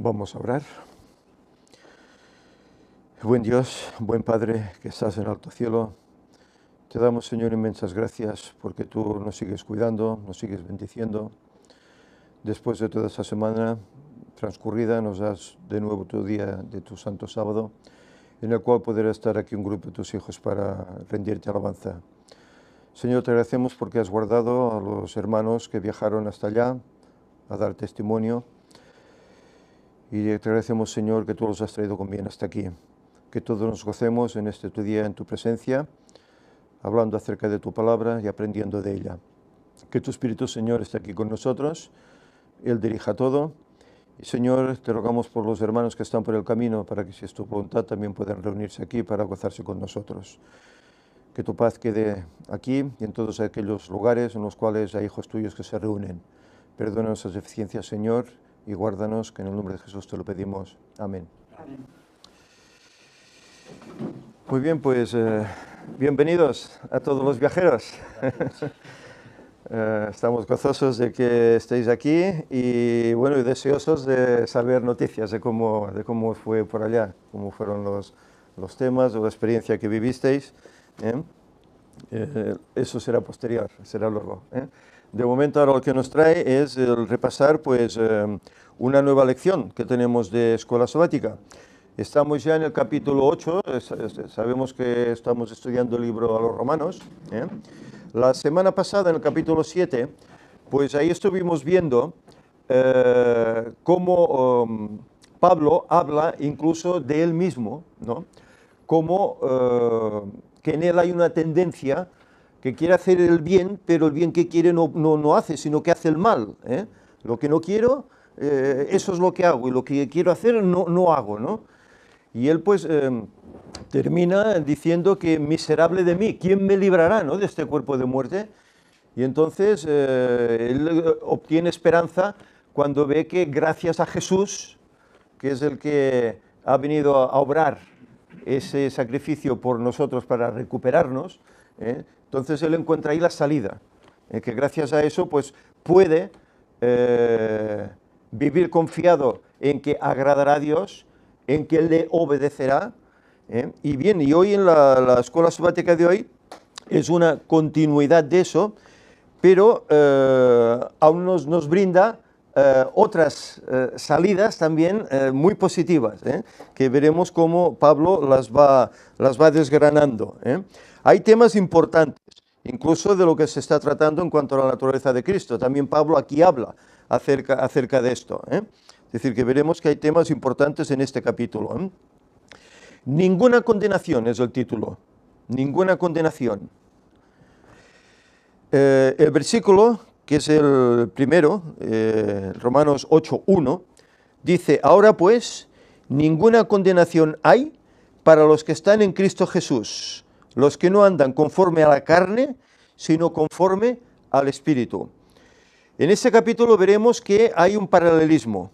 Vamos a orar. Buen Dios, buen Padre que estás en alto cielo, te damos, Señor, inmensas gracias porque tú nos sigues cuidando, nos sigues bendiciendo. Después de toda esta semana transcurrida, nos das de nuevo tu día de tu santo sábado, en el cual poder estar aquí un grupo de tus hijos para rendirte alabanza. Señor, te agradecemos porque has guardado a los hermanos que viajaron hasta allá a dar testimonio. Y te agradecemos, Señor, que tú los has traído con bien hasta aquí. Que todos nos gocemos en este tu día, en tu presencia, hablando acerca de tu palabra y aprendiendo de ella. Que tu Espíritu, Señor, esté aquí con nosotros, Él dirija todo. Y, Señor, te rogamos por los hermanos que están por el camino, para que, si es tu voluntad, también puedan reunirse aquí para gozarse con nosotros. Que tu paz quede aquí y en todos aquellos lugares en los cuales hay hijos tuyos que se reúnen. Perdona nuestras deficiencias, Señor, y guárdanos, que en el nombre de Jesús te lo pedimos. Amén. Amén. Muy bien, pues bienvenidos a todos los viajeros. Estamos gozosos de que estéis aquí y bueno, y deseosos de saber noticias de cómo fue por allá, cómo fueron los temas o la experiencia que vivisteis. Eso será posterior, será luego. De momento, ahora lo que nos trae es el repasar pues una nueva lección que tenemos de escuela sabática. Estamos ya en el capítulo 8, sabemos que estamos estudiando el libro a los Romanos. La semana pasada, en el capítulo 7, pues ahí estuvimos viendo cómo Pablo habla incluso de él mismo, ¿no? Como que en él hay una tendencia que quiere hacer el bien, pero el bien que quiere no hace, sino que hace el mal. Lo que no quiero, eso es lo que hago, y lo que quiero hacer no hago, ¿no? Y él pues termina diciendo que miserable de mí, ¿quién me librará, ¿no?, de este cuerpo de muerte? Y entonces él obtiene esperanza cuando ve que gracias a Jesús, que es el que ha venido a obrar ese sacrificio por nosotros para recuperarnos, entonces él encuentra ahí la salida, que gracias a eso pues puede vivir confiado en que agradará a Dios, en que Él le obedecerá. Y bien, y hoy en la escuela sabática de hoy es una continuidad de eso, pero aún nos brinda otras salidas también muy positivas, que veremos cómo Pablo las va desgranando. Hay temas importantes, incluso de lo que se está tratando en cuanto a la naturaleza de Cristo. También Pablo aquí habla acerca de esto. Es decir, que veremos que hay temas importantes en este capítulo. Ninguna condenación es el título. Ninguna condenación. El versículo, que es el primero, Romanos 8:1, dice: ahora pues, ninguna condenación hay para los que están en Cristo Jesús, los que no andan conforme a la carne, sino conforme al Espíritu. En este capítulo veremos que hay un paralelismo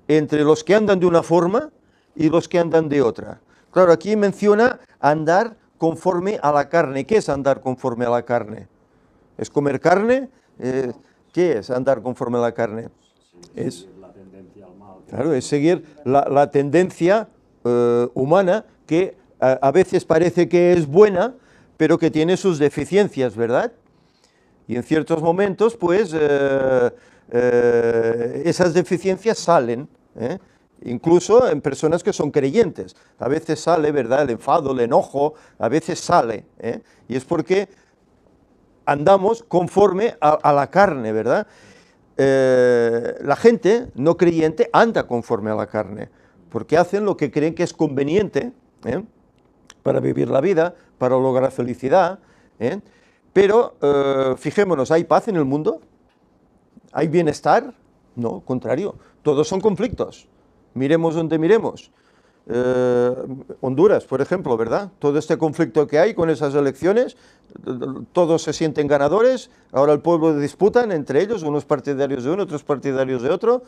entre los que andan de una forma y los que andan de otra. Claro, aquí menciona andar conforme a la carne. ¿Qué es andar conforme a la carne? ¿Es comer carne? ¿Qué es andar conforme a la carne? Es la tendencia al mal. Claro, es seguir la tendencia humana que a veces parece que es buena, pero que tiene sus deficiencias, ¿verdad? Y en ciertos momentos, pues, esas deficiencias salen, incluso en personas que son creyentes. A veces sale, ¿verdad?, el enfado, el enojo, a veces sale, y es porque andamos conforme a la carne, ¿verdad? La gente no creyente anda conforme a la carne, porque hacen lo que creen que es conveniente, para vivir la vida, para lograr felicidad, pero fijémonos, ¿hay paz en el mundo? ¿Hay bienestar? No, al contrario, todos son conflictos. Miremos donde miremos. Honduras, por ejemplo, ¿verdad? Todo este conflicto que hay con esas elecciones, todos se sienten ganadores, ahora el pueblo disputan entre ellos, unos partidarios de uno, otros partidarios de otro,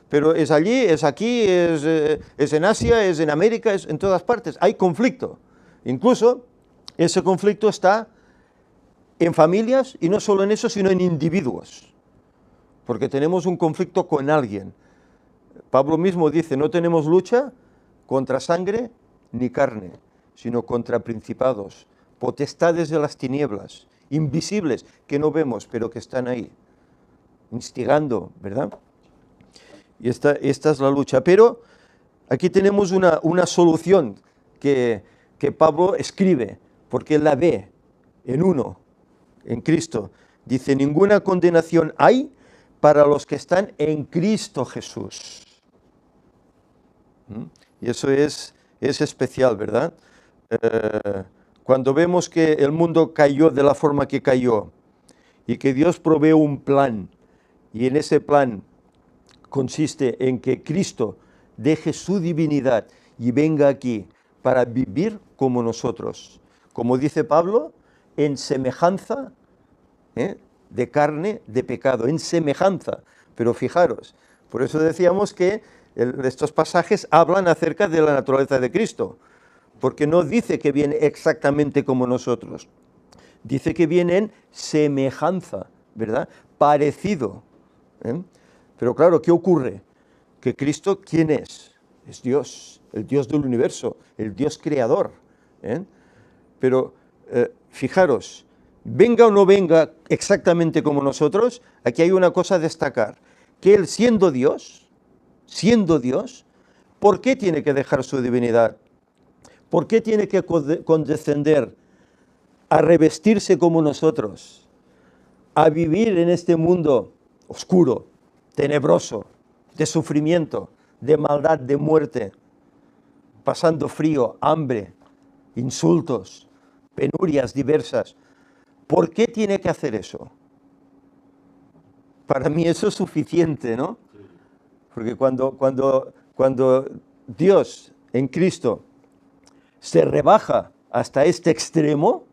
pero es allí, es aquí, es en Asia, es en América, es en todas partes. Hay conflicto. Incluso ese conflicto está en familias, y no solo en eso, sino en individuos, porque tenemos un conflicto con alguien. Pablo mismo dice, no tenemos lucha contra sangre ni carne, sino contra principados, potestades de las tinieblas, invisibles, que no vemos, pero que están ahí, instigando, ¿verdad? Y esta es la lucha. Pero aquí tenemos una solución que Pablo escribe, porque él la ve en uno, en Cristo. Dice, ninguna condenación hay para los que están en Cristo Jesús. Y eso es especial, ¿verdad? Cuando vemos que el mundo cayó de la forma que cayó y que Dios provee un plan, y en ese plan consiste en que Cristo deje su divinidad y venga aquí para vivir como nosotros. Como dice Pablo, en semejanza de carne, de pecado, en semejanza. Pero fijaros, por eso decíamos que estos pasajes hablan acerca de la naturaleza de Cristo, porque no dice que viene exactamente como nosotros, dice que viene en semejanza, ¿verdad? Parecido. Pero claro, ¿qué ocurre? Que Cristo, ¿quién es? Es Dios, el Dios del universo, el Dios creador. Pero fijaros, venga o no venga exactamente como nosotros, aquí hay una cosa a destacar, que Él siendo Dios, ¿por qué tiene que dejar su divinidad? ¿Por qué tiene que condescender a revestirse como nosotros, a vivir en este mundo oscuro, tenebroso, de sufrimiento, de maldad, de muerte, pasando frío, hambre, insultos, penurias diversas? ¿Por qué tiene que hacer eso? Para mí eso es suficiente, ¿no? Porque cuando Dios en Cristo se rebaja hasta este extremo,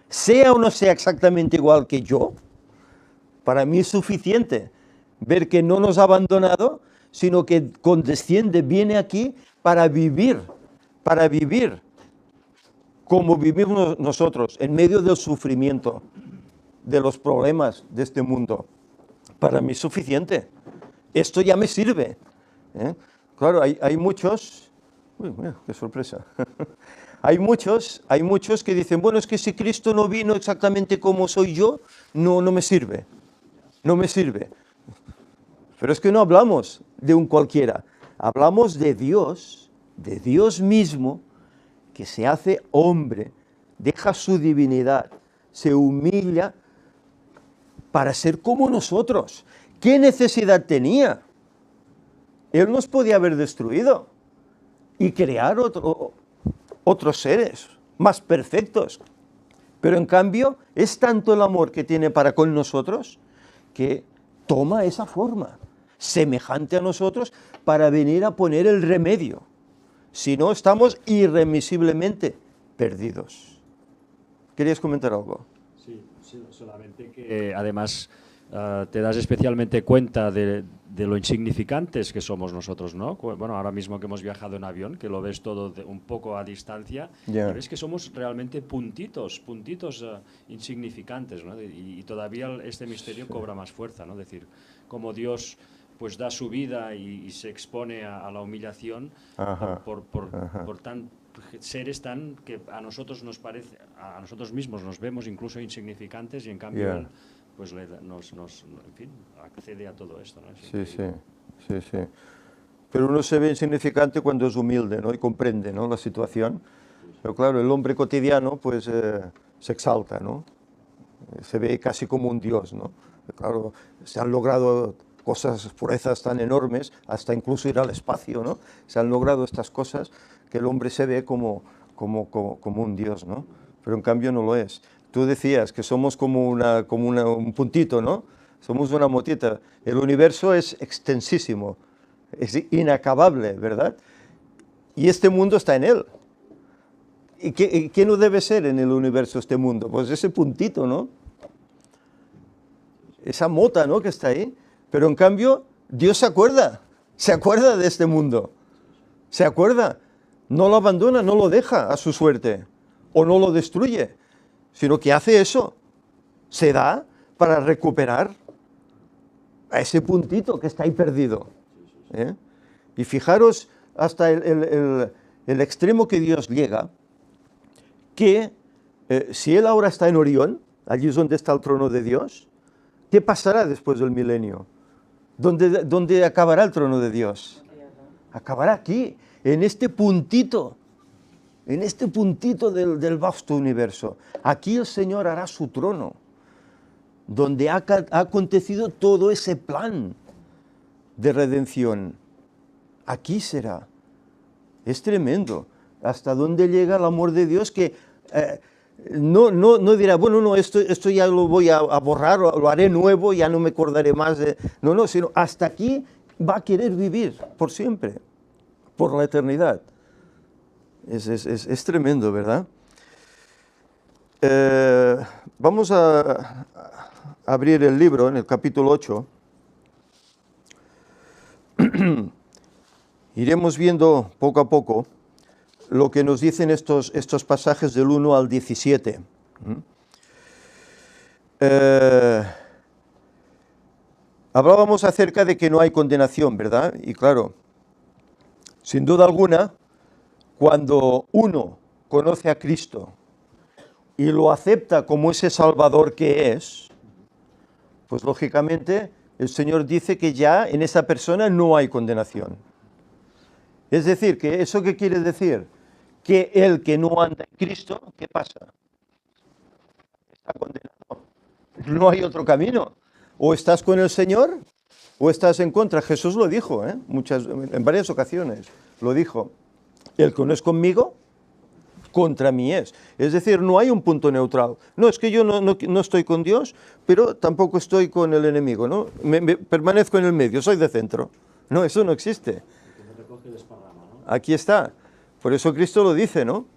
sea o no sea exactamente igual que yo, para mí es suficiente ver que no nos ha abandonado, sino que condesciende, viene aquí para vivir como vivimos nosotros, en medio del sufrimiento, de los problemas de este mundo. Para mí es suficiente. Esto ya me sirve. Claro, hay muchos... Uy, mira, qué sorpresa. Hay muchos que dicen, bueno, es que si Cristo no vino exactamente como soy yo, no me sirve. No me sirve. Pero es que no hablamos de un cualquiera. Hablamos de Dios mismo, que se hace hombre, deja su divinidad, se humilla para ser como nosotros. ¿Qué necesidad tenía? Él nos podía haber destruido y crear otros seres más perfectos. Pero en cambio, es tanto el amor que tiene para con nosotros que toma esa forma, semejante a nosotros, para venir a poner el remedio. Si no, estamos irremisiblemente perdidos. ¿Querías comentar algo? Sí, solamente que además te das especialmente cuenta de lo insignificantes que somos nosotros, ¿no? Bueno, ahora mismo que hemos viajado en avión, que lo ves todo un poco a distancia, y ves que somos realmente puntitos insignificantes, ¿no? Y todavía este misterio cobra más fuerza, ¿no? Es decir, como Dios pues da su vida y se expone a la humillación por seres tan que a nosotros nos parece, a nosotros mismos nos vemos incluso insignificantes, y en cambio Él pues en fin, accede a todo esto, ¿no? Sí. Pero uno se ve insignificante cuando es humilde, ¿no? Y comprende, ¿no?, la situación. Pero claro, el hombre cotidiano pues se exalta, ¿no? Se ve casi como un dios, ¿no? Claro, se han logrado cosas, purezas tan enormes, hasta incluso ir al espacio, ¿no? Se han logrado estas cosas que el hombre se ve como un dios, ¿no? Pero en cambio no lo es. Tú decías que somos como un puntito, ¿no? Somos una motita. El universo es extensísimo, es inacabable, ¿verdad? Y este mundo está en él. ¿Y qué no debe ser en el universo este mundo? Pues ese puntito, ¿no? Esa mota, ¿no?, que está ahí. Pero en cambio, Dios se acuerda de este mundo. Se acuerda. No lo abandona, no lo deja a su suerte. O no lo destruye. Sino que hace eso. Se da para recuperar a ese puntito que está ahí perdido. Y fijaros hasta el extremo que Dios llega, que si Él ahora está en Orión, allí es donde está el trono de Dios, ¿qué pasará después del milenio? ¿Dónde acabará el trono de Dios? Acabará aquí, en este puntito del vasto universo. Aquí el Señor hará su trono, donde ha acontecido todo ese plan de redención. Aquí será. Es tremendo. Hasta dónde llega el amor de Dios, que no dirá, bueno, no, esto ya lo voy a borrar, lo haré nuevo, ya no me acordaré más de... No, sino hasta aquí va a querer vivir por siempre, por la eternidad. Es tremendo, ¿verdad? Vamos a abrir el libro en el capítulo 8. Iremos viendo poco a poco lo que nos dicen estos pasajes del 1 al 17. Hablábamos acerca de que no hay condenación, ¿verdad? Y claro, sin duda alguna, cuando uno conoce a Cristo y lo acepta como ese Salvador que es, pues lógicamente el Señor dice que ya en esa persona no hay condenación. Es decir, que ¿eso qué quiere decir? Que el que no anda en Cristo, ¿qué pasa? Está condenado. No hay otro camino. O estás con el Señor o estás en contra. Jesús lo dijo, en varias ocasiones. Lo dijo. El que no es conmigo, contra mí es. Es decir, no hay un punto neutral. No, es que yo no estoy con Dios, pero tampoco estoy con el enemigo, ¿no? Permanezco en el medio, soy de centro. No, eso no existe. Aquí está. Por eso Cristo lo dice, ¿no?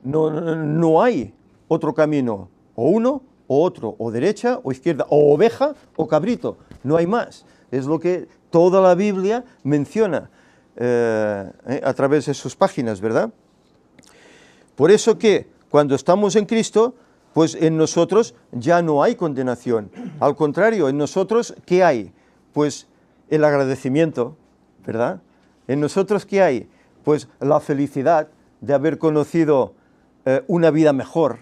No hay otro camino, o uno o otro, o derecha o izquierda, o oveja o cabrito. No hay más. Es lo que toda la Biblia menciona a través de sus páginas, ¿verdad? Por eso que cuando estamos en Cristo, pues en nosotros ya no hay condenación. Al contrario, en nosotros, ¿qué hay? Pues el agradecimiento, ¿verdad? En nosotros, ¿qué hay? Pues la felicidad de haber conocido una vida mejor,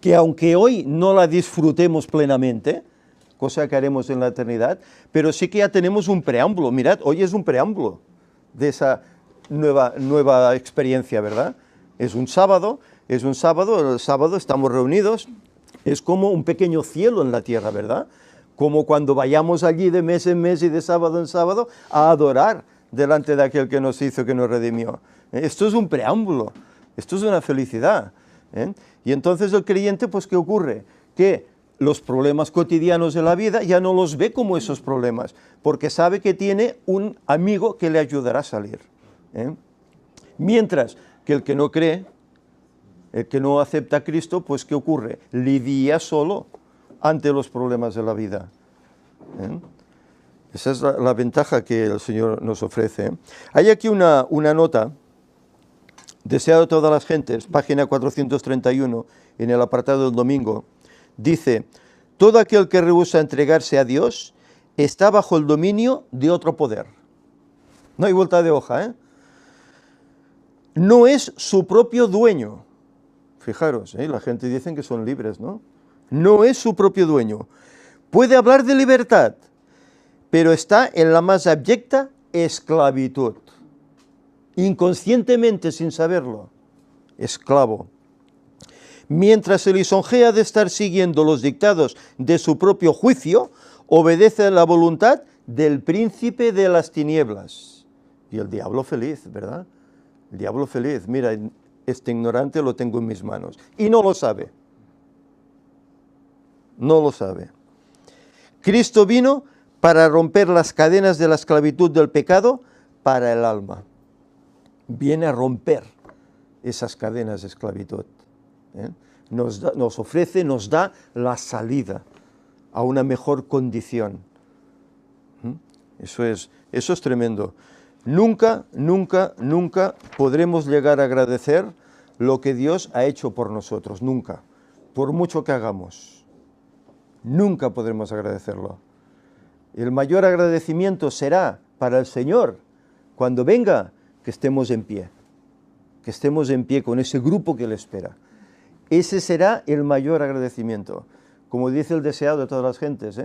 que aunque hoy no la disfrutemos plenamente, cosa que haremos en la eternidad, pero sí que ya tenemos un preámbulo. Mirad, hoy es un preámbulo de esa nueva experiencia, ¿verdad? Es un sábado, el sábado estamos reunidos, es como un pequeño cielo en la tierra, ¿verdad? Como cuando vayamos allí de mes en mes y de sábado en sábado a adorar delante de aquel que nos hizo, que nos redimió. Esto es un preámbulo, esto es una felicidad. Y entonces el creyente, pues, ¿qué ocurre? Que los problemas cotidianos de la vida ya no los ve como esos problemas, porque sabe que tiene un amigo que le ayudará a salir. Mientras que el que no cree, el que no acepta a Cristo, pues ¿qué ocurre? Lidia solo ante los problemas de la vida. Esa es la ventaja que el Señor nos ofrece. Hay aquí una nota, deseado a todas las gentes, página 431, en el apartado del domingo. Dice, todo aquel que rehúsa entregarse a Dios está bajo el dominio de otro poder. No hay vuelta de hoja, No es su propio dueño. Fijaros, la gente dice que son libres, ¿no? No es su propio dueño. Puede hablar de libertad, pero está en la más abyecta esclavitud. Inconscientemente, sin saberlo, esclavo. Mientras se lisonjea de estar siguiendo los dictados de su propio juicio, obedece a la voluntad del príncipe de las tinieblas. Y el diablo feliz, ¿verdad? El diablo feliz, mira, este ignorante lo tengo en mis manos. Y no lo sabe. No lo sabe. Cristo vino para romper las cadenas de la esclavitud del pecado para el alma. Viene a romper esas cadenas de esclavitud. Nos ofrece, nos da la salida a una mejor condición. Eso es tremendo. Nunca podremos llegar a agradecer lo que Dios ha hecho por nosotros, nunca, por mucho que hagamos. Nunca podremos agradecerlo. El mayor agradecimiento será para el Señor, cuando venga, que estemos en pie con ese grupo que le espera. Ese será el mayor agradecimiento. Como dice el deseado de todas las gentes,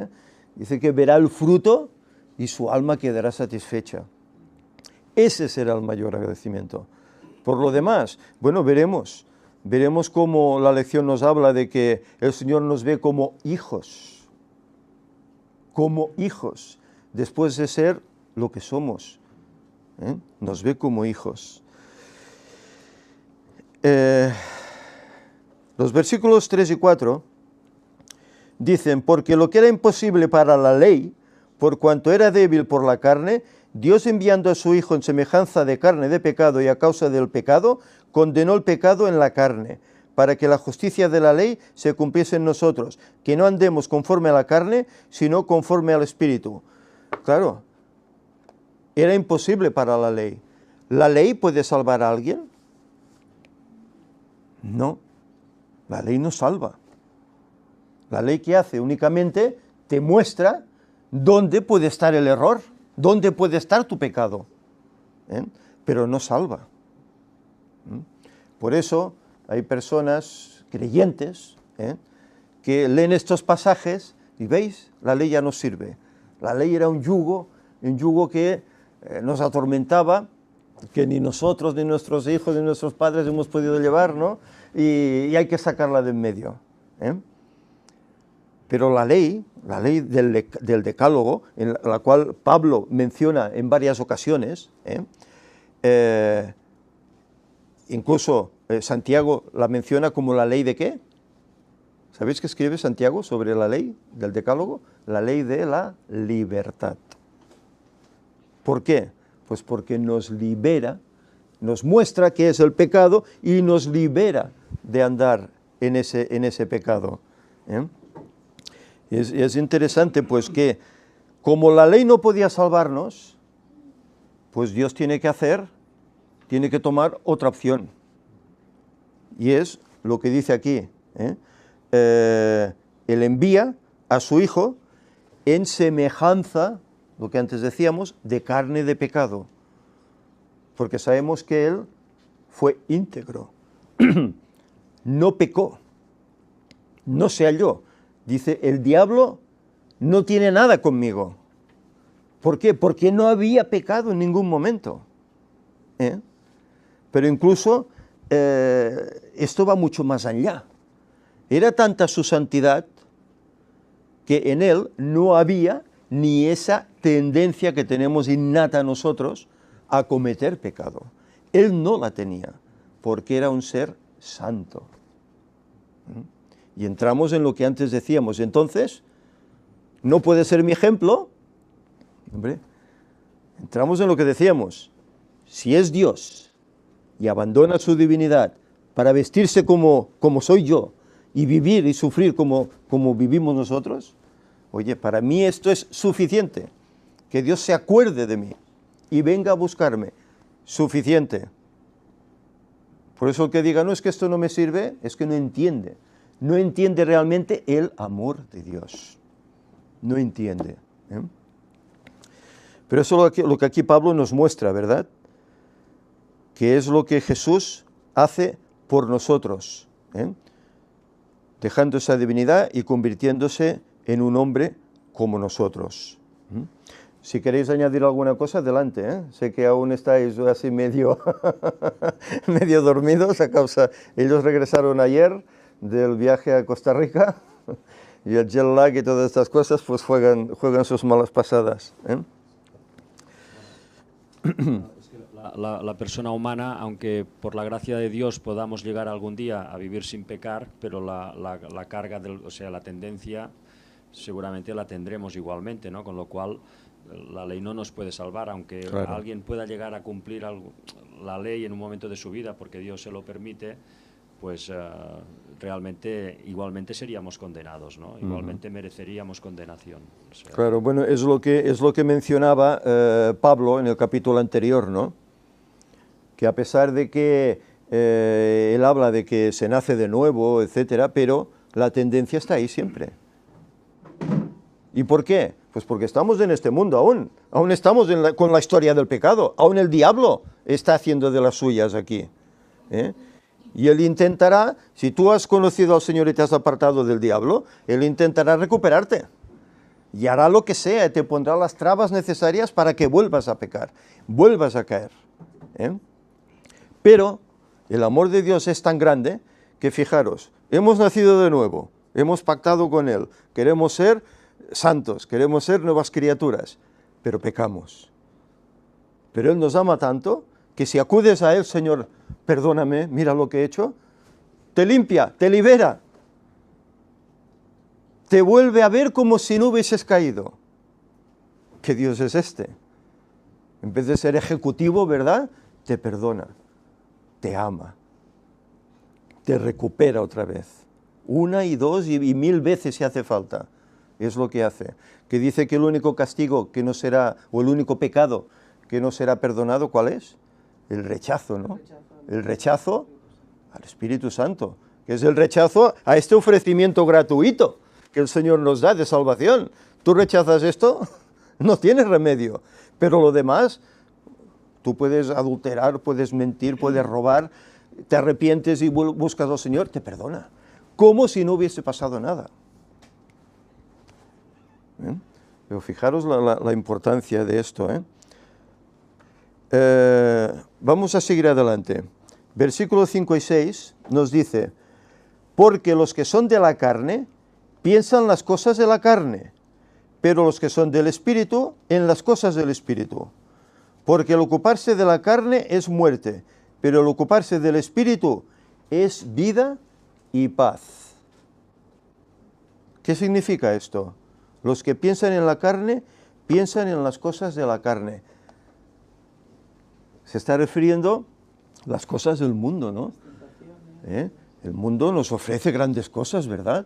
dice que verá el fruto y su alma quedará satisfecha. Ese será el mayor agradecimiento. Por lo demás, bueno, veremos cómo la lección nos habla de que el Señor nos ve como hijos, después de ser lo que somos, nos ve como hijos. Los versículos 3 y 4 dicen, porque lo que era imposible para la ley, por cuanto era débil por la carne, Dios enviando a su Hijo en semejanza de carne de pecado y a causa del pecado, condenó el pecado en la carne, para que la justicia de la ley se cumpliese en nosotros, que no andemos conforme a la carne, sino conforme al Espíritu. Claro, era imposible para la ley. ¿La ley puede salvar a alguien? No, la ley no salva. La ley, ¿qué hace? Únicamente te muestra dónde puede estar el error, dónde puede estar tu pecado, pero no salva. Por eso hay personas creyentes que leen estos pasajes y veis, la ley ya no sirve. La ley era un yugo que nos atormentaba, que ni nosotros, ni nuestros hijos, ni nuestros padres hemos podido llevar, ¿no? Y hay que sacarla de en medio. Pero la ley del Decálogo, en la cual Pablo menciona en varias ocasiones, incluso Santiago la menciona como la ley de ¿qué? ¿Sabéis qué escribe Santiago sobre la ley del Decálogo? La ley de la libertad. ¿Por qué? Pues porque nos libera, nos muestra qué es el pecado y nos libera de andar en ese pecado. Es interesante pues que como la ley no podía salvarnos, pues Dios tiene que tomar otra opción. Y es lo que dice aquí. Él envía a su Hijo en semejanza, lo que antes decíamos, de carne de pecado. Porque sabemos que Él fue íntegro. No pecó. No se halló. Dice, el diablo no tiene nada conmigo. ¿Por qué? Porque no había pecado en ningún momento. Pero incluso esto va mucho más allá. Era tanta su santidad que en él no había ni esa tendencia que tenemos innata nosotros a cometer pecado. Él no la tenía, porque era un ser santo. Y entramos en lo que antes decíamos. Entonces, no puede ser mi ejemplo. Hombre, entramos en lo que decíamos. Si es Dios y abandona su divinidad para vestirse como soy yo y vivir y sufrir como vivimos nosotros, oye, para mí esto es suficiente. Que Dios se acuerde de mí y venga a buscarme. Suficiente. Por eso el que diga, no, es que esto no me sirve, es que no entiende. No entiende realmente el amor de Dios. No entiende. Pero eso es lo que aquí Pablo nos muestra, ¿verdad? Que es lo que Jesús hace por nosotros, dejando esa divinidad y convirtiéndose en un hombre como nosotros. Si queréis añadir alguna cosa, adelante. Sé que aún estáis así medio dormidos a causa. Ellos regresaron ayer del viaje a Costa Rica y el jet lag y todas estas cosas pues juegan sus malas pasadas. Es que la persona humana, aunque por la gracia de Dios podamos llegar algún día a vivir sin pecar, pero la carga, la tendencia, seguramente la tendremos igualmente, ¿no? Con lo cual la ley no nos puede salvar, aunque claro, alguien pueda llegar a cumplir la ley en un momento de su vida, porque Dios se lo permite, pues realmente igualmente seríamos condenados, ¿no? Igualmente mereceríamos condenación. O sea, claro, bueno, es lo que mencionaba Pablo en el capítulo anterior, ¿no? Que a pesar de que él habla de que se nace de nuevo, etcétera, pero la tendencia está ahí siempre. ¿Y por qué? Pues porque estamos en este mundo aún estamos con la historia del pecado, aún el diablo está haciendo de las suyas aquí. Y él intentará, si tú has conocido al Señor y te has apartado del diablo, él intentará recuperarte. Y hará lo que sea, y te pondrá las trabas necesarias para que vuelvas a pecar, vuelvas a caer. Pero el amor de Dios es tan grande que, fijaros, hemos nacido de nuevo, hemos pactado con Él, queremos ser santos, queremos ser nuevas criaturas, pero pecamos. Pero Él nos ama tanto que si acudes a Él, Señor, perdóname, mira lo que he hecho, te limpia, te libera, te vuelve a ver como si no hubieses caído. ¿Qué Dios es este? En vez de ser ejecutivo, ¿verdad? Te perdona, te ama, te recupera otra vez. Una y dos y 1000 veces si hace falta. Es lo que hace. Que dice que el único castigo que no será, o el único pecado que no será perdonado, ¿cuál es? El rechazo, ¿no? El rechazo al Espíritu Santo, que es el rechazo a este ofrecimiento gratuito que el Señor nos da de salvación. Tú rechazas esto, no tienes remedio. Pero lo demás, tú puedes adulterar, puedes mentir, puedes robar, te arrepientes y buscas al Señor, te perdona. Como si no hubiese pasado nada. Pero fijaros la importancia de esto. Vamos a seguir adelante. Versículos 5 y 6 nos dice, porque los que son de la carne piensan las cosas de la carne, pero los que son del Espíritu en las cosas del Espíritu. Porque el ocuparse de la carne es muerte, pero el ocuparse del Espíritu es vida y paz. ¿Qué significa esto? Los que piensan en la carne, piensan en las cosas de la carne. Se está refiriendo a las cosas del mundo, ¿no? El mundo nos ofrece grandes cosas, ¿verdad?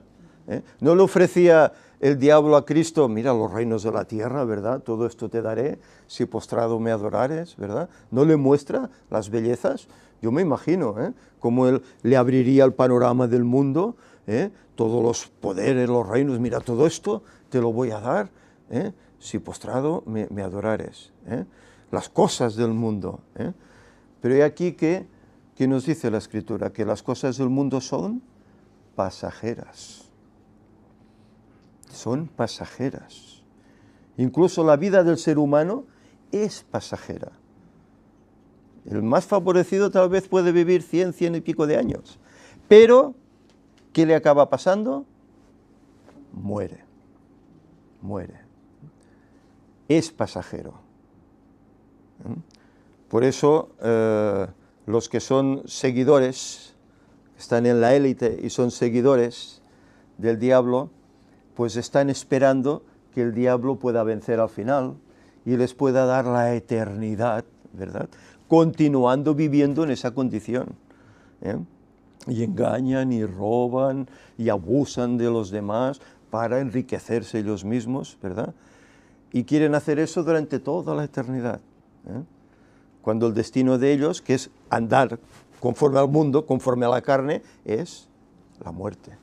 No le ofrecía el diablo a Cristo, mira los reinos de la tierra, ¿verdad? Todo esto te daré, si postrado me adorares, ¿verdad? No le muestra las bellezas. Yo me imagino, cómo él le abriría el panorama del mundo, todos los poderes, los reinos, mira todo esto, te lo voy a dar, si postrado me adorares. Las cosas del mundo. Pero hay aquí que nos dice la Escritura, que las cosas del mundo son pasajeras. Son pasajeras. Incluso la vida del ser humano es pasajera. El más favorecido tal vez puede vivir 100 y pico de años. Pero, ¿qué le acaba pasando? Muere. Muere. Es pasajero. Por eso, los que son seguidores, están en la élite y son seguidores del diablo, pues están esperando que el diablo pueda vencer al final y les pueda dar la eternidad, ¿verdad? Continuando viviendo en esa condición. Y engañan y roban y abusan de los demás para enriquecerse ellos mismos, ¿verdad? Y quieren hacer eso durante toda la eternidad. Cuando el destino de ellos, que es andar conforme al mundo, conforme a la carne, es la muerte.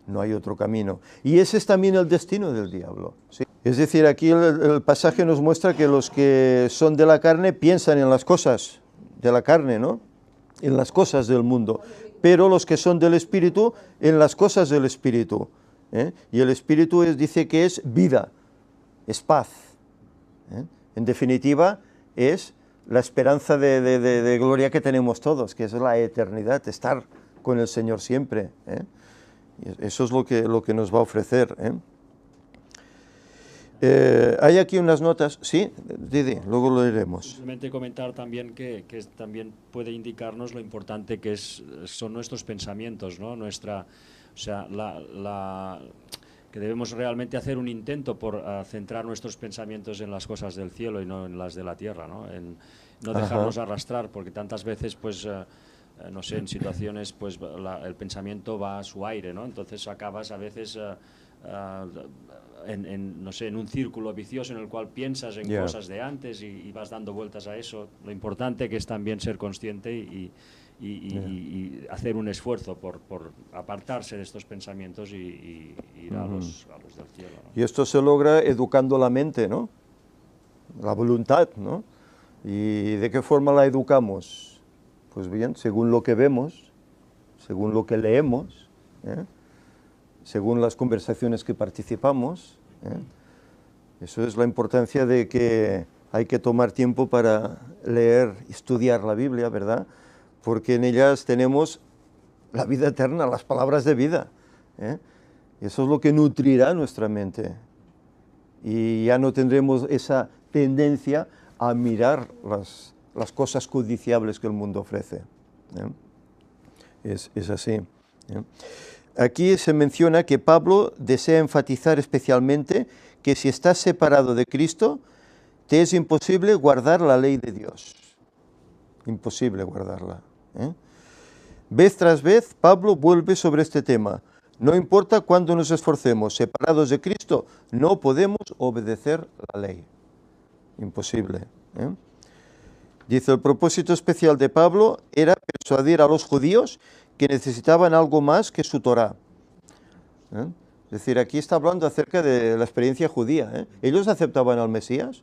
No hay otro camino. Y ese es también el destino del diablo, ¿sí? Es decir, aquí el pasaje nos muestra que los que son de la carne piensan en las cosas de la carne, ¿no? En las cosas del mundo. Pero los que son del Espíritu, en las cosas del Espíritu. Y el Espíritu dice que es vida, es paz. En definitiva, es la esperanza de gloria que tenemos todos, que es la eternidad, estar con el Señor siempre. Eso es lo que nos va a ofrecer. Hay aquí unas notas, ¿sí? Didi, luego lo leeremos. Simplemente comentar también que también puede indicarnos lo importante que son nuestros pensamientos, ¿no? Que debemos realmente hacer un intento por centrar nuestros pensamientos en las cosas del cielo y no en las de la tierra, ¿no? En no dejarnos arrastrar, porque tantas veces, pues, no sé, en situaciones, pues, el pensamiento va a su aire, ¿no? Entonces acabas a veces no sé, en un círculo vicioso en el cual piensas en cosas de antes y vas dando vueltas a eso. Lo importante que es también ser consciente y hacer un esfuerzo por apartarse de estos pensamientos y ir a los del cielo, ¿no? Y esto se logra educando la mente, ¿no? La voluntad, ¿no? ¿Y de qué forma la educamos? Pues bien, según lo que vemos, según lo que leemos, según las conversaciones que participamos. Eso es la importancia de que hay que tomar tiempo para leer, estudiar la Biblia, ¿verdad? Porque en ellas tenemos la vida eterna, las palabras de vida. Y eso es lo que nutrirá nuestra mente. Y ya no tendremos esa tendencia a mirar las cosas codiciables que el mundo ofrece. Es así. Aquí se menciona que Pablo desea enfatizar especialmente que si estás separado de Cristo, te es imposible guardar la ley de Dios. Imposible guardarla. Vez tras vez, Pablo vuelve sobre este tema. No importa cuánto nos esforcemos, separados de Cristo, no podemos obedecer la ley. Imposible. Dice, el propósito especial de Pablo era persuadir a los judíos que necesitaban algo más que su Torá. Es decir, aquí está hablando acerca de la experiencia judía. Ellos aceptaban al Mesías,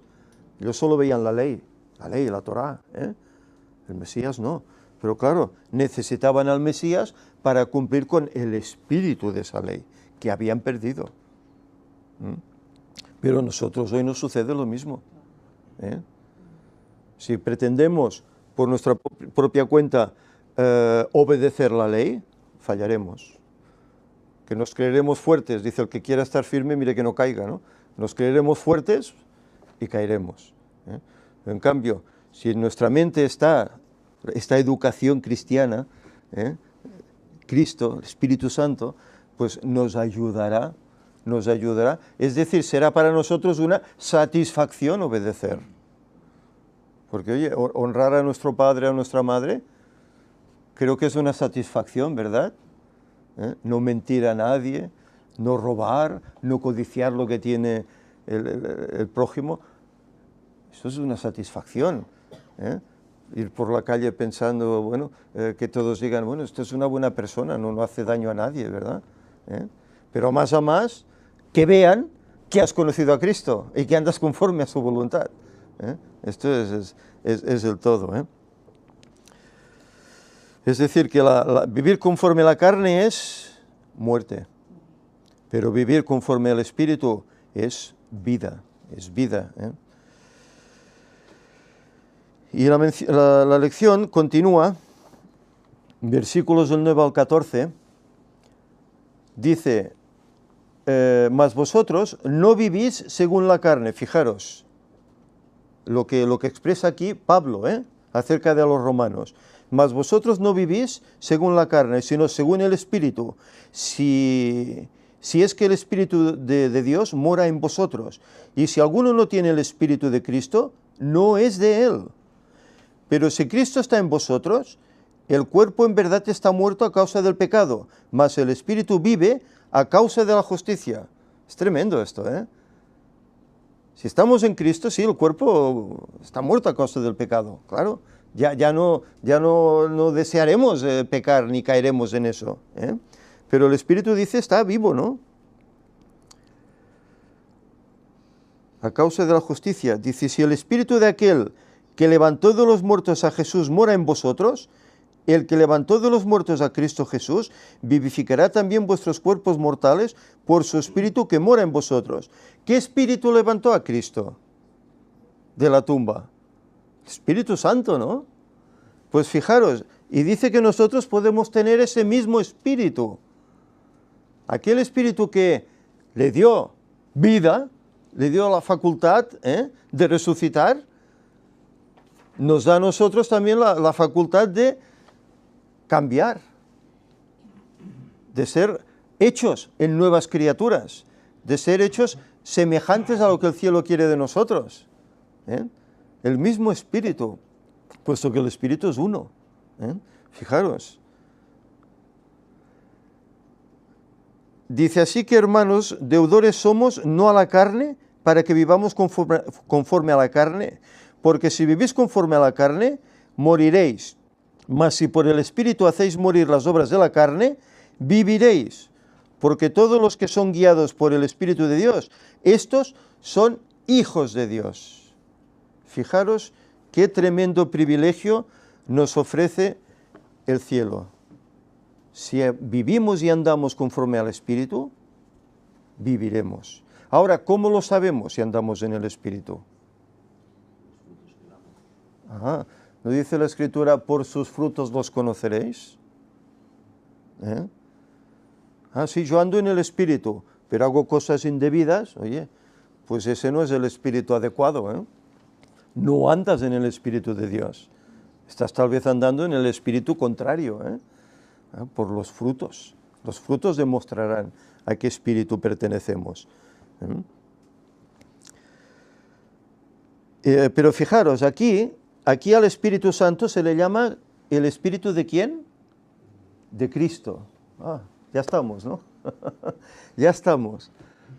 ellos solo veían la ley, la Torá. El Mesías no. Pero claro, necesitaban al Mesías para cumplir con el espíritu de esa ley, que habían perdido. Pero a nosotros hoy nos sucede lo mismo. Si pretendemos por nuestra propia cuenta obedecer la ley, fallaremos. Que nos creeremos fuertes, dice el que quiera estar firme, mire que no caiga, ¿no? Nos creeremos fuertes y caeremos. En cambio, si en nuestra mente está esta educación cristiana, Cristo, el Espíritu Santo, pues nos ayudará, es decir, será para nosotros una satisfacción obedecer. Porque, oye, honrar a nuestro padre, a nuestra madre, creo que es una satisfacción, ¿verdad? No mentir a nadie, no robar, no codiciar lo que tiene el prójimo. Eso es una satisfacción. Ir por la calle pensando, bueno, que todos digan, bueno, esto es una buena persona, no hace daño a nadie, ¿verdad? Pero más a más, que vean que has conocido a Cristo y que andas conforme a su voluntad. Esto es el todo. Es decir, que vivir conforme a la carne es muerte, pero vivir conforme al Espíritu es vida, Y la lección continúa, versículos del 9 al 14, dice, mas vosotros no vivís según la carne. Fijaros, lo que expresa aquí Pablo, acerca de los romanos. Mas vosotros no vivís según la carne, sino según el Espíritu. Si es que el Espíritu de Dios mora en vosotros. Y si alguno no tiene el Espíritu de Cristo, no es de él. Pero si Cristo está en vosotros, el cuerpo en verdad está muerto a causa del pecado, mas el Espíritu vive a causa de la justicia. Es tremendo esto, Si estamos en Cristo, sí, el cuerpo está muerto a causa del pecado, claro. Ya no desearemos pecar ni caeremos en eso. Pero el Espíritu dice, está vivo, ¿no? A causa de la justicia. Dice, si el Espíritu de aquel que levantó de los muertos a Jesús mora en vosotros, el que levantó de los muertos a Cristo Jesús vivificará también vuestros cuerpos mortales por su Espíritu que mora en vosotros. ¿Qué Espíritu levantó a Cristo de la tumba? Espíritu Santo, ¿no? Pues fijaros, y dice que nosotros podemos tener ese mismo Espíritu. Aquel Espíritu que le dio vida, le dio la facultad de resucitar, nos da a nosotros también la facultad de cambiar, de ser hechos en nuevas criaturas, de ser hechos semejantes a lo que el cielo quiere de nosotros. El mismo Espíritu, puesto que el Espíritu es uno. Fijaros. Dice, así que hermanos, deudores somos no a la carne, para que vivamos conforme a la carne, porque si vivís conforme a la carne, moriréis. Mas si por el Espíritu hacéis morir las obras de la carne, viviréis. Porque todos los que son guiados por el Espíritu de Dios, estos son hijos de Dios. Fijaros qué tremendo privilegio nos ofrece el cielo. Si vivimos y andamos conforme al Espíritu, viviremos. Ahora, ¿cómo lo sabemos si andamos en el Espíritu? Ajá. ¿No dice la Escritura, por sus frutos los conoceréis? Sí, yo ando en el Espíritu, pero hago cosas indebidas, oye, pues ese no es el Espíritu adecuado, No andas en el Espíritu de Dios. Estás tal vez andando en el Espíritu contrario, por los frutos. Los frutos demostrarán a qué espíritu pertenecemos. Pero fijaros, aquí al Espíritu Santo se le llama el Espíritu ¿de quién? De Cristo. Ya estamos, ¿no? Ya estamos.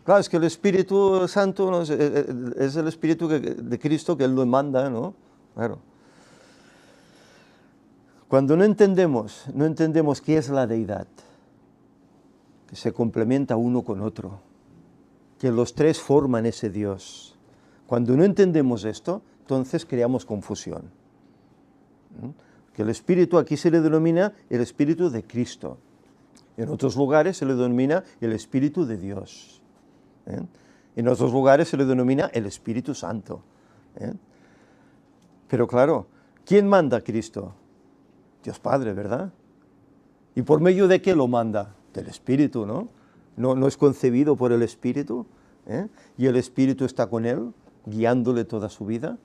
Claro, es que el Espíritu Santo es el Espíritu de Cristo que Él lo manda, ¿no? Claro. Cuando no entendemos qué es la deidad, que se complementa uno con otro, que los tres forman ese Dios. Cuando no entendemos esto, entonces creamos confusión. Que el Espíritu aquí se le denomina el Espíritu de Cristo. En otros lugares se le denomina el Espíritu de Dios. En otros lugares se le denomina el Espíritu Santo. Pero claro, ¿quién manda a Cristo? Dios Padre, ¿verdad? ¿Y por medio de qué lo manda? Del Espíritu, ¿no? No es concebido por el Espíritu, y el Espíritu está con él, guiándole toda su vida.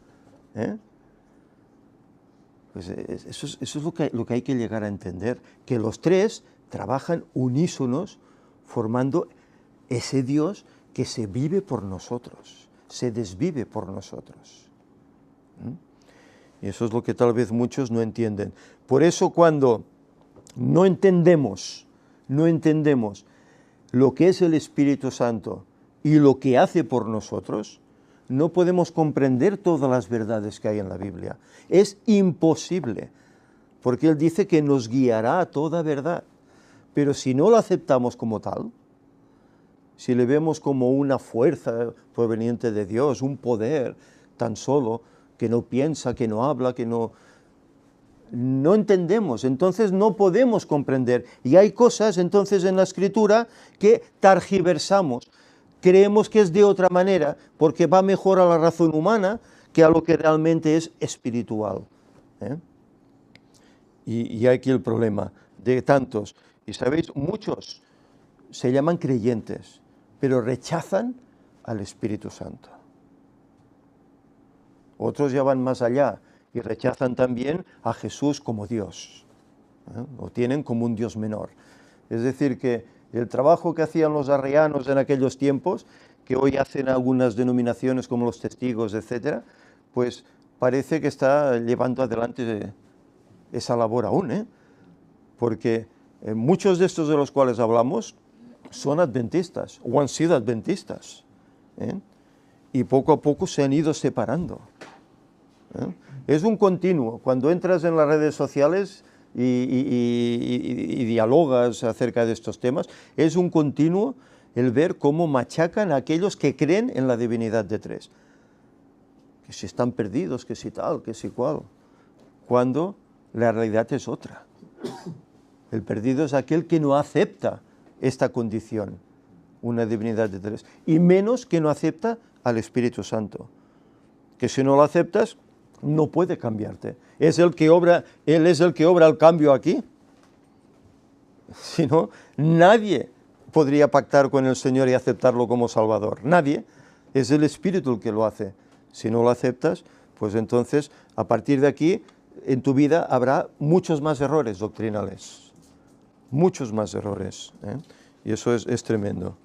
Pues eso es lo que hay que llegar a entender, que los tres trabajan unísonos, formando ese Dios que se vive por nosotros, se desvive por nosotros. Y eso es lo que tal vez muchos no entienden. Por eso cuando no entendemos lo que es el Espíritu Santo y lo que hace por nosotros, no podemos comprender todas las verdades que hay en la Biblia. Es imposible, porque Él dice que nos guiará a toda verdad. Pero si no lo aceptamos como tal, si le vemos como una fuerza proveniente de Dios, un poder tan solo, que no piensa, que no habla, que no entendemos, entonces no podemos comprender. Y hay cosas entonces en la Escritura que targiversamos, creemos que es de otra manera, porque va mejor a la razón humana que a lo que realmente es espiritual. Y hay aquí el problema de tantos. Y sabéis, muchos se llaman creyentes, pero rechazan al Espíritu Santo. Otros ya van más allá y rechazan también a Jesús como Dios. Lo tienen como un Dios menor. Es decir, que el trabajo que hacían los arrianos en aquellos tiempos, que hoy hacen algunas denominaciones como los testigos, etc., pues parece que está llevando adelante esa labor aún, porque muchos de estos de los cuales hablamos son adventistas, o han sido adventistas, y poco a poco se han ido separando. Es un continuo. Cuando entras en las redes sociales y dialogas acerca de estos temas, es un continuo el ver cómo machacan a aquellos que creen en la divinidad de tres. Que si están perdidos, que si tal, que si cual. Cuando la realidad es otra. El perdido es aquel que no acepta esta condición, una divinidad de tres, y menos que no acepta al Espíritu Santo. Que si no lo aceptas, no puede cambiarte. Él es el que obra el cambio aquí. Si no, nadie podría pactar con el Señor y aceptarlo como Salvador. Nadie. Es el Espíritu el que lo hace. Si no lo aceptas, pues entonces, a partir de aquí, en tu vida habrá muchos más errores doctrinales. Muchos más errores. Y eso es tremendo.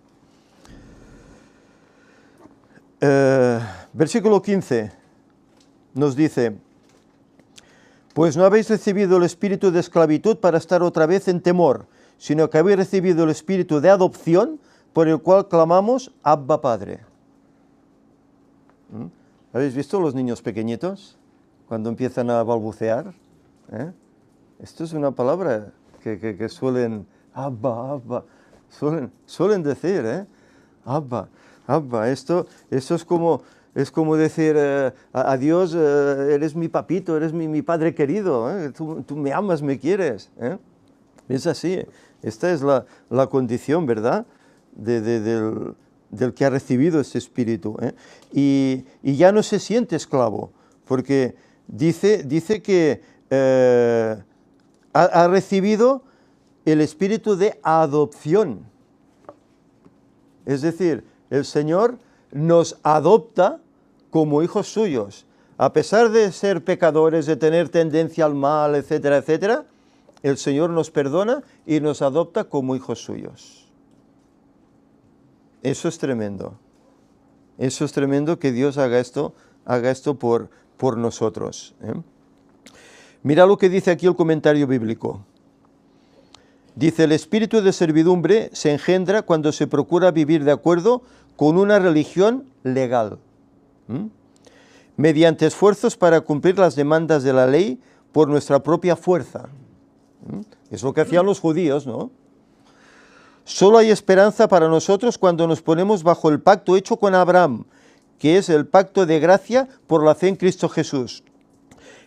Versículo 15 nos dice: pues no habéis recibido el espíritu de esclavitud para estar otra vez en temor, sino que habéis recibido el Espíritu de adopción, por el cual clamamos, Abba Padre. ¿Habéis visto los niños pequeñitos cuando empiezan a balbucear? Esto es una palabra que suelen, Abba, Abba, suelen decir, Abba, Abba. Esto es como decir a Dios, eres mi papito, eres mi padre querido, tú me amas, me quieres. Es así, esta es la condición, ¿verdad?, del que ha recibido este espíritu. Y ya no se siente esclavo, porque dice que ha recibido el espíritu de adopción. Es decir, el Señor nos adopta como hijos suyos. A pesar de ser pecadores, de tener tendencia al mal, etcétera, etcétera, el Señor nos perdona y nos adopta como hijos suyos. Eso es tremendo. Eso es tremendo que Dios haga esto por nosotros. Mira lo que dice aquí el comentario bíblico. Dice, el espíritu de servidumbre se engendra cuando se procura vivir de acuerdo con una religión legal, mediante esfuerzos para cumplir las demandas de la ley por nuestra propia fuerza. Es lo que hacían los judíos, ¿no? Solo hay esperanza para nosotros cuando nos ponemos bajo el pacto hecho con Abraham, que es el pacto de gracia por la fe en Cristo Jesús.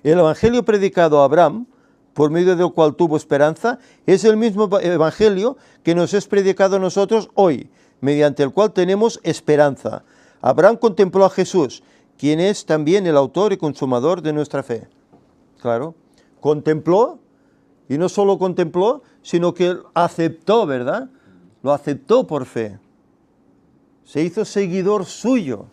El evangelio predicado a Abraham, por medio del cual tuvo esperanza, es el mismo evangelio que nos es predicado a nosotros hoy, mediante el cual tenemos esperanza. Abraham contempló a Jesús, quien es también el autor y consumador de nuestra fe. Claro, contempló, y no solo contempló, sino que aceptó, ¿verdad? Lo aceptó por fe. Se hizo seguidor suyo.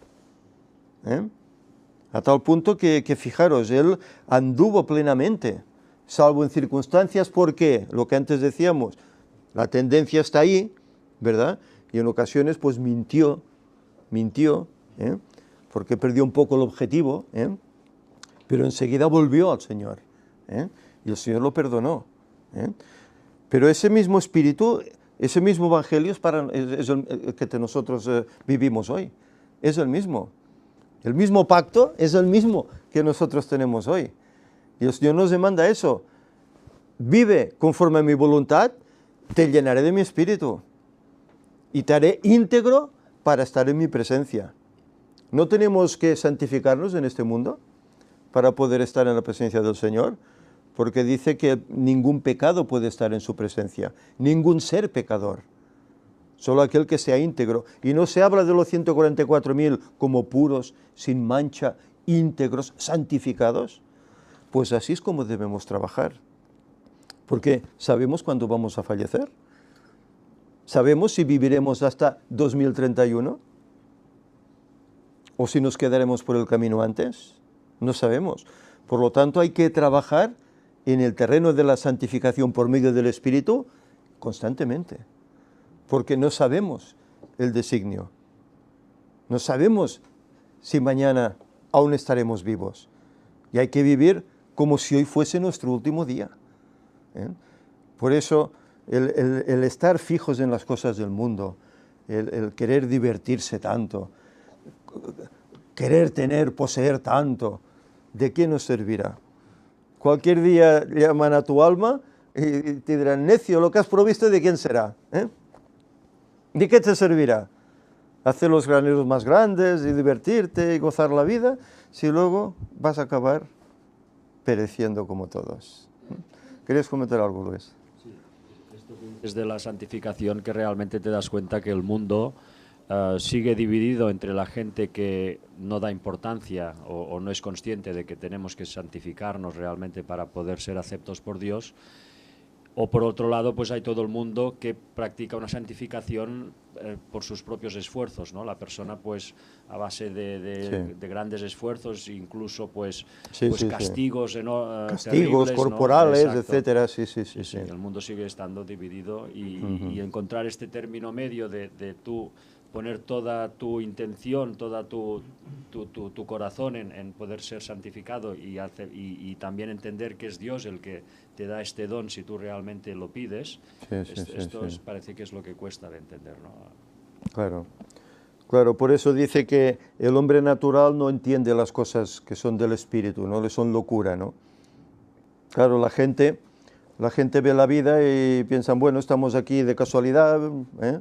A tal punto que fijaros, él anduvo plenamente, salvo en circunstancias, ¿por qué? Lo que antes decíamos, la tendencia está ahí, ¿verdad? Y en ocasiones pues mintió, porque perdió un poco el objetivo, pero enseguida volvió al Señor, y el Señor lo perdonó. Pero ese mismo espíritu, ese mismo evangelio es el que nosotros vivimos hoy, es el mismo. El mismo pacto es el mismo que nosotros tenemos hoy. Y el Señor nos demanda eso. Vive conforme a mi voluntad, te llenaré de mi espíritu y te haré íntegro para estar en mi presencia. No tenemos que santificarnos en este mundo para poder estar en la presencia del Señor, porque dice que ningún pecado puede estar en su presencia, ningún ser pecador. Solo aquel que sea íntegro. Y no se habla de los 144.000 como puros, sin mancha, íntegros, santificados. Pues así es como debemos trabajar. Porque sabemos cuándo vamos a fallecer. Sabemos si viviremos hasta 2031. O si nos quedaremos por el camino antes. No sabemos. Por lo tanto, hay que trabajar en el terreno de la santificación por medio del Espíritu constantemente. Porque no sabemos el designio. No sabemos si mañana aún estaremos vivos. Y hay que vivir como si hoy fuese nuestro último día. Por eso, el estar fijos en las cosas del mundo, el querer divertirse tanto, querer poseer tanto, ¿de qué nos servirá? Cualquier día llaman a tu alma y te dirán, necio, lo que has provisto, ¿de quién será? ¿De qué te servirá? Hacer los graneros más grandes y divertirte y gozar la vida, si luego vas a acabar pereciendo como todos. ¿Querías comentar algo, Luis? Sí, esto es de la santificación que realmente te das cuenta que el mundo sigue dividido entre la gente que no da importancia o no es consciente de que tenemos que santificarnos realmente para poder ser aceptos por Dios. O por otro lado, pues hay todo el mundo que practica una santificación por sus propios esfuerzos, ¿no? La persona, pues, a base de grandes esfuerzos, incluso, pues castigos, castigos terribles, corporales, ¿no? etcétera. Sí. El mundo sigue estando dividido y encontrar este término medio de tú poner toda tu intención, toda tu corazón en poder ser santificado y también entender que es Dios el que te da este don si tú realmente lo pides, esto parece que es lo que cuesta de entender, ¿no? Claro, claro, por eso dice que el hombre natural no entiende las cosas que son del espíritu, ¿no? Le son locura, ¿no? Claro, la gente ve la vida y piensan, bueno, estamos aquí de casualidad, ¿eh?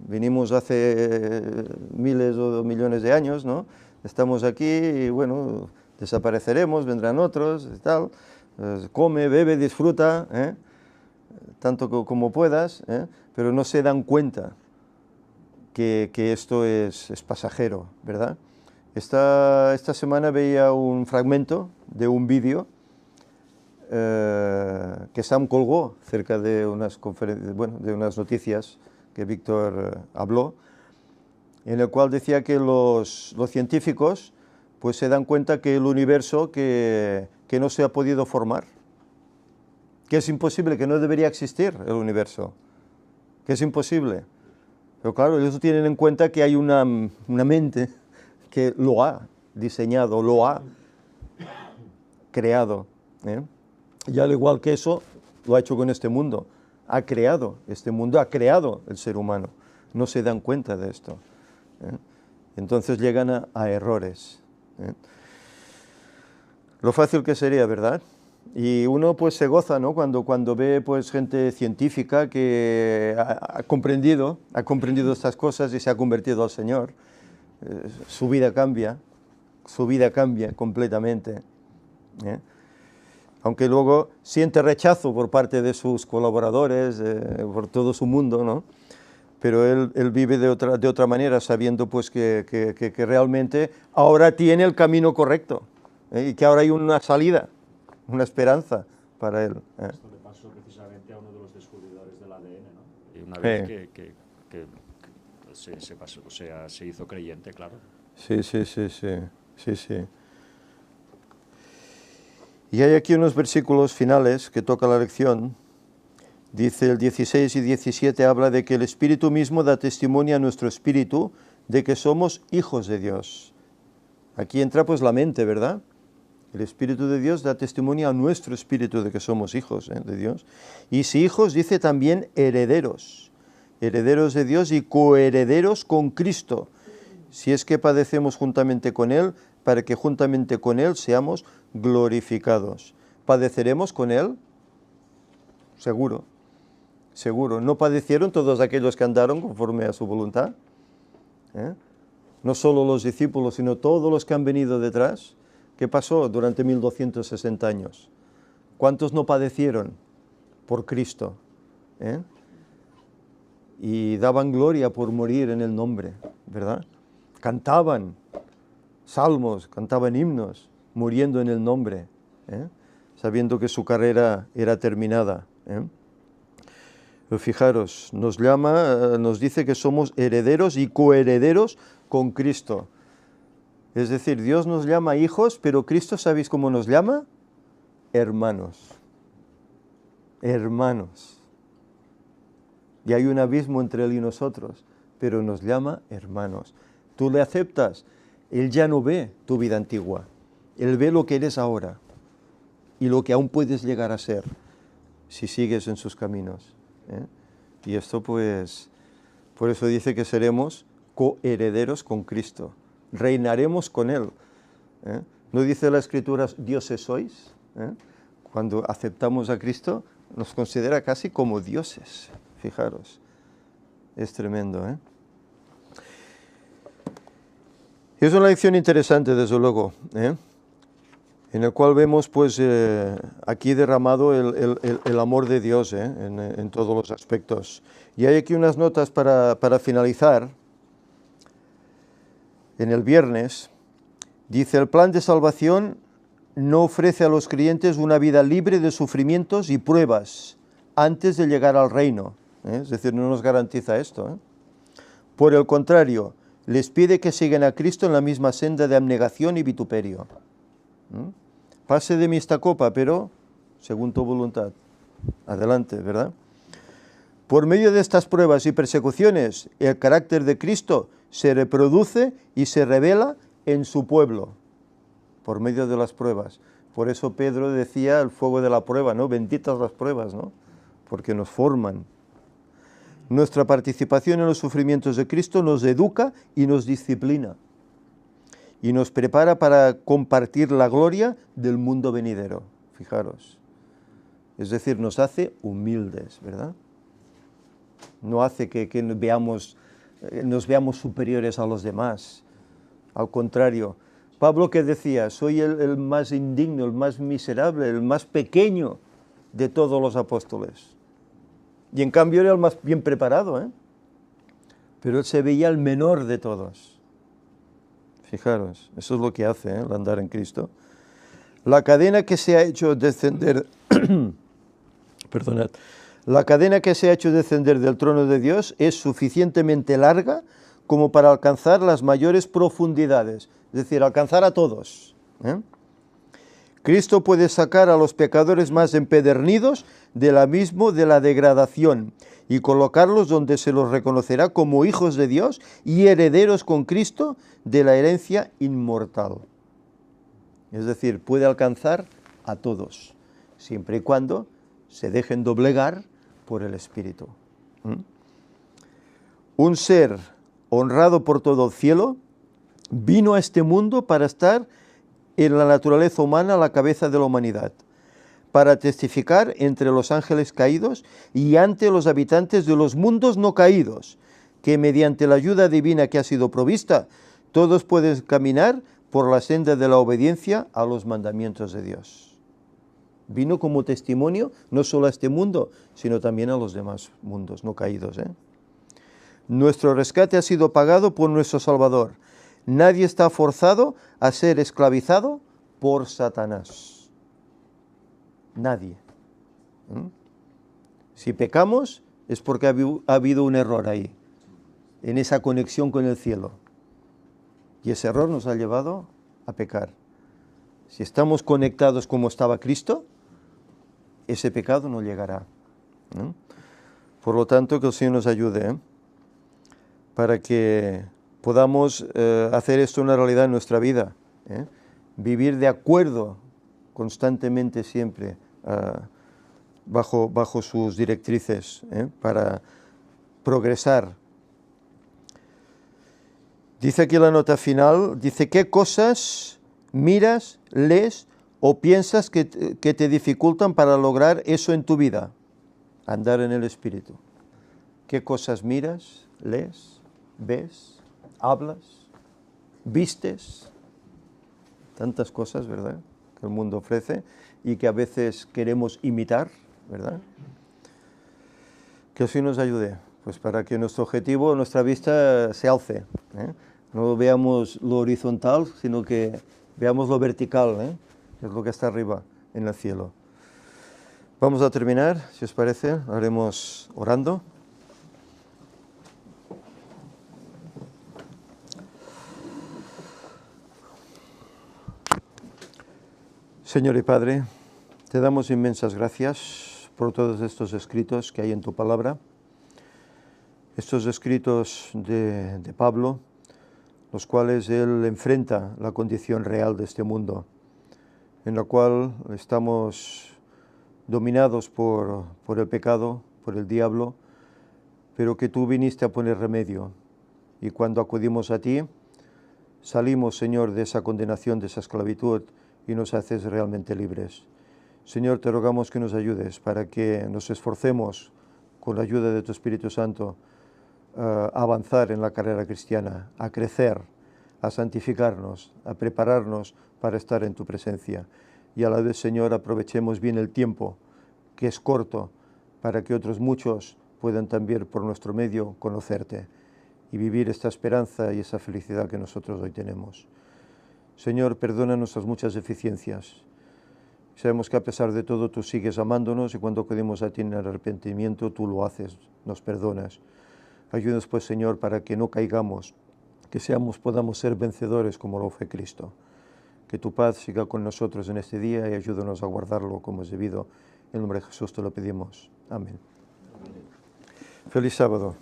Vinimos hace miles o millones de años, ¿no? Estamos aquí y, bueno, desapareceremos, vendrán otros y tal. Come, bebe, disfruta, ¿eh? Tanto como puedas, ¿eh? Pero no se dan cuenta que esto es pasajero, ¿verdad? Esta semana veía un fragmento de un vídeo que Sam colgó cerca de unas conferencias, bueno, de unas noticias que Víctor habló, en el cual decía que los científicos pues se dan cuenta que el universo que no se ha podido formar, que es imposible, que no debería existir el universo, que es imposible. Pero claro, ellos tienen en cuenta que hay una mente que lo ha diseñado, lo ha creado, ¿eh? Y al igual que eso, lo ha hecho con este mundo. Ha creado este mundo, ha creado el ser humano. No se dan cuenta de esto, ¿eh? Entonces llegan a errores, ¿eh? Lo fácil que sería, ¿verdad? Y uno pues se goza, ¿no? Cuando ve pues gente científica que ha comprendido estas cosas y se ha convertido al Señor. Su vida cambia completamente, ¿eh? Aunque luego siente rechazo por parte de sus colaboradores, por todo su mundo, ¿no? Pero él vive de otra manera, sabiendo pues que realmente ahora tiene el camino correcto, ¿eh? Y que ahora hay una salida, una esperanza para él, ¿eh? Esto le pasó precisamente a uno de los descubridores del ADN, ¿no? Y una vez que se pasó, o sea, se hizo creyente, claro. Sí. Y hay aquí unos versículos finales que toca la lección. Dice el 16 y 17, habla de que el Espíritu mismo da testimonio a nuestro espíritu de que somos hijos de Dios. Aquí entra pues la mente, ¿verdad? El Espíritu de Dios da testimonio a nuestro espíritu de que somos hijos, de Dios. Y si hijos, dice también herederos. Herederos de Dios y coherederos con Cristo, si es que padecemos juntamente con Él, para que juntamente con Él seamos glorificados. ¿Padeceremos con Él? Seguro. ¿No padecieron todos aquellos que andaron conforme a su voluntad? ¿Eh? No solo los discípulos, sino todos los que han venido detrás. ¿Qué pasó durante 1260 años? ¿Cuántos no padecieron por Cristo? ¿Eh? Y daban gloria por morir en el nombre, ¿verdad? Cantaban salmos, cantaban himnos, muriendo en el nombre, ¿eh? Sabiendo que su carrera era terminada, ¿eh? Pero fijaros, nos dice que somos herederos y coherederos con Cristo. Es decir, Dios nos llama hijos, pero Cristo, ¿sabéis cómo nos llama? Hermanos. Hermanos. Y hay un abismo entre Él y nosotros, pero nos llama hermanos. Tú le aceptas, Él ya no ve tu vida antigua, Él ve lo que eres ahora y lo que aún puedes llegar a ser si sigues en sus caminos, ¿eh? Y esto pues, por eso dice que seremos coherederos con Cristo, reinaremos con Él, ¿eh? ¿No dice la Escritura, dioses sois? ¿Eh? Cuando aceptamos a Cristo, nos considera casi como dioses, fijaros, es tremendo, ¿eh? Es una lección interesante, desde luego, ¿eh? En el cual vemos pues aquí derramado el amor de Dios, ¿eh? En todos los aspectos. Y hay aquí unas notas para finalizar. En el viernes dice: el plan de salvación no ofrece a los creyentes una vida libre de sufrimientos y pruebas antes de llegar al reino, ¿eh? Es decir, no nos garantiza esto, ¿eh? Por el contrario, les pide que sigan a Cristo en la misma senda de abnegación y vituperio. Pase de mí esta copa, pero según tu voluntad. Adelante, ¿verdad? Por medio de estas pruebas y persecuciones, el carácter de Cristo se reproduce y se revela en su pueblo, por medio de las pruebas. Por eso Pedro decía el fuego de la prueba, ¿no? Benditas las pruebas, ¿no? Porque nos forman. Nuestra participación en los sufrimientos de Cristo nos educa y nos disciplina. Y nos prepara para compartir la gloria del mundo venidero. Fijaros. Es decir, nos hace humildes, ¿verdad? No hace que nos veamos superiores a los demás. Al contrario, Pablo que decía, soy el más indigno, el más miserable, el más pequeño de todos los apóstoles. Y en cambio era el más bien preparado, ¿eh? Pero él se veía el menor de todos. Fijaros, eso es lo que hace, ¿eh? El andar en Cristo. La cadena que se ha hecho descender, perdonad, la cadena que se ha hecho descender del trono de Dios es suficientemente larga como para alcanzar las mayores profundidades, es decir, alcanzar a todos, ¿eh? Cristo puede sacar a los pecadores más empedernidos del abismo de la degradación y colocarlos donde se los reconocerá como hijos de Dios y herederos con Cristo de la herencia inmortal. Es decir, puede alcanzar a todos, siempre y cuando se dejen doblegar por el Espíritu. Un ser honrado por todo el cielo vino a este mundo para estar en la naturaleza humana a la cabeza de la humanidad, para testificar entre los ángeles caídos y ante los habitantes de los mundos no caídos, que mediante la ayuda divina que ha sido provista, todos pueden caminar por la senda de la obediencia a los mandamientos de Dios. Vino como testimonio no solo a este mundo, sino también a los demás mundos no caídos, ¿eh? Nuestro rescate ha sido pagado por nuestro Salvador. Nadie está forzado a ser esclavizado por Satanás. Nadie. Si pecamos es porque ha habido un error ahí, en esa conexión con el cielo. Y ese error nos ha llevado a pecar. Si estamos conectados como estaba Cristo, ese pecado no llegará. Por lo tanto, que el Señor nos ayude, ¿eh? Para que podamos hacer esto una realidad en nuestra vida, ¿eh? Vivir de acuerdo constantemente siempre bajo sus directrices, ¿eh? Para progresar. Dice aquí la nota final, dice, ¿qué cosas miras, lees o piensas que te dificultan para lograr eso en tu vida? Andar en el Espíritu. ¿Qué cosas miras, lees, ves, hablas, vistes? Tantas cosas, ¿verdad?, que el mundo ofrece y que a veces queremos imitar, ¿verdad? Que así nos ayude, pues para que nuestro objetivo, nuestra vista se alce, ¿eh? No veamos lo horizontal, sino que veamos lo vertical, ¿eh? Que es lo que está arriba en el cielo. Vamos a terminar, si os parece, haremos orando. Señor y Padre, te damos inmensas gracias por todos estos escritos que hay en tu palabra, estos escritos de Pablo, los cuales él enfrenta la condición real de este mundo, en la cual estamos dominados por el pecado, por el diablo, pero que tú viniste a poner remedio. Y cuando acudimos a ti, salimos, Señor, de esa condenación, de esa esclavitud, y nos haces realmente libres. Señor, te rogamos que nos ayudes para que nos esforcemos con la ayuda de tu Espíritu Santo a avanzar en la carrera cristiana, a crecer, a santificarnos, a prepararnos para estar en tu presencia. Y a la vez, Señor, aprovechemos bien el tiempo, que es corto, para que otros muchos puedan también por nuestro medio conocerte y vivir esta esperanza y esa felicidad que nosotros hoy tenemos. Señor, perdona nuestras muchas deficiencias. Sabemos que a pesar de todo tú sigues amándonos y cuando acudimos a ti en el arrepentimiento tú lo haces, nos perdonas. Ayúdanos pues, Señor, para que no caigamos, que podamos ser vencedores como lo fue Cristo. Que tu paz siga con nosotros en este día y ayúdanos a guardarlo como es debido. En el nombre de Jesús te lo pedimos. Amén. Feliz sábado.